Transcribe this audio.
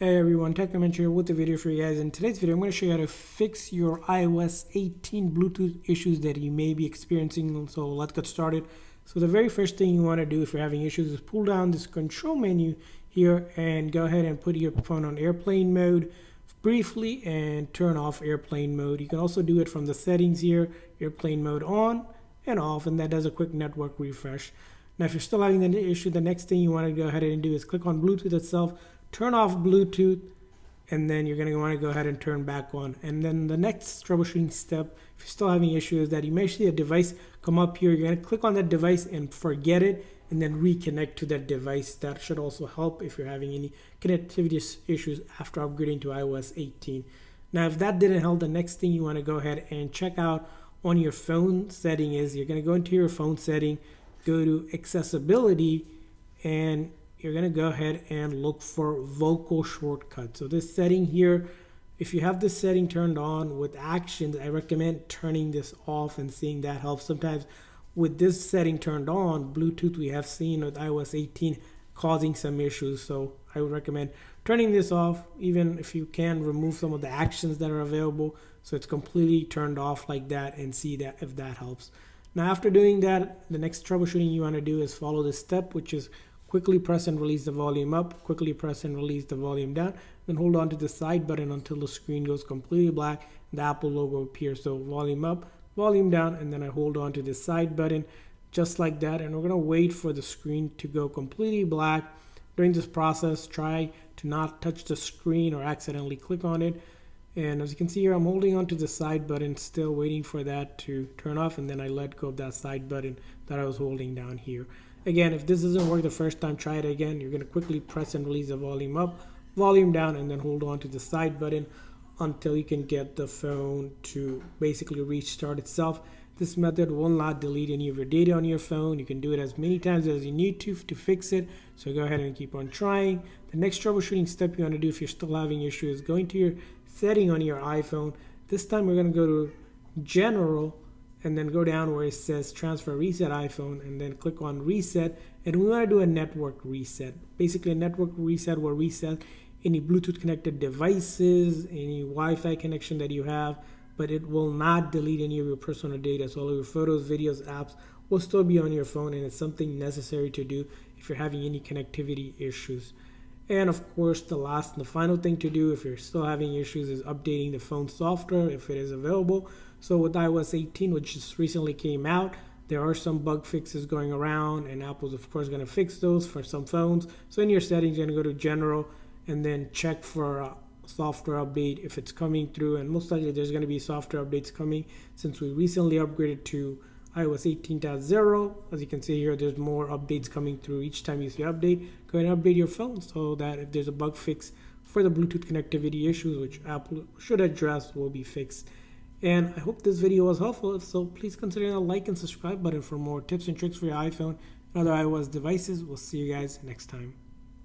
Hey everyone, Technomentor here with a video for you guys. In today's video, I'm going to show you how to fix your iOS 18 Bluetooth issues that you may be experiencing. So let's get started. So the very first thing you want to do if you're having issues is pull down this control menu here and go ahead and put your phone on airplane mode briefly and turn off airplane mode. You can also do it from the settings here, airplane mode on and off, and that does a quick network refresh. Now if you're still having the issue, the next thing you want to go ahead and do is click on Bluetooth itself, turn off Bluetooth, and then you're going to want to go ahead and turn back on. And then the next troubleshooting step, if you're still having issues, is that you may see a device come up here. You're going to click on that device and forget it, and then reconnect to that device. That should also help if you're having any connectivity issues after upgrading to iOS 18. Now, if that didn't help, the next thing you want to go ahead and check out on your phone setting is you're going to go into your phone setting, go to accessibility, and you're going to go ahead and look for vocal shortcut. So this setting here, if you have this setting turned on with actions, I recommend turning this off and seeing that helps. Sometimes with this setting turned on, Bluetooth we have seen with iOS 18 causing some issues. So I would recommend turning this off, even if you can remove some of the actions that are available so it's completely turned off like that, and see that if that helps. Now after doing that, the next troubleshooting you want to do is follow this step, which is quickly press and release the volume up, quickly press and release the volume down, then hold on to the side button until the screen goes completely black and the Apple logo appears. So volume up, volume down, and then I hold on to the side button just like that, and we're going to wait for the screen to go completely black. During this process, try to not touch the screen or accidentally click on it. And as you can see here, I'm holding on to the side button, still waiting for that to turn off, and then I let go of that side button that I was holding down here. Again, if this doesn't work the first time, try it again. You're going to quickly press and release the volume up, volume down, and then hold on to the side button until you can get the phone to basically restart itself. This method will not delete any of your data on your phone. You can do it as many times as you need to fix it. So go ahead and keep on trying. The next troubleshooting step you want to do if you're still having issues is going to your setting on your iPhone. This time we're going to go to General, and then go down where it says transfer reset iPhone, and then click on reset, and we want to do a network reset. Basically a network reset will reset any Bluetooth connected devices, any Wi-Fi connection that you have, but it will not delete any of your personal data. So all of your photos, videos, apps will still be on your phone, and it's something necessary to do if you're having any connectivity issues. And of course, the last and the final thing to do if you're still having issues is updating the phone software if it is available. So with iOS 18, which just recently came out, there are some bug fixes going around, and Apple's of course going to fix those for some phones. So in your settings, you're going to go to General and then check for software update if it's coming through, and most likely there's going to be software updates coming since we recently upgraded to iOS 18.0. As you can see here, there's more updates coming through each time you see update. Go ahead and update your phone so that if there's a bug fix for the Bluetooth connectivity issues, which Apple should address, will be fixed. And I hope this video was helpful. If so, please consider the like and subscribe button for more tips and tricks for your iPhone and other iOS devices. We'll see you guys next time.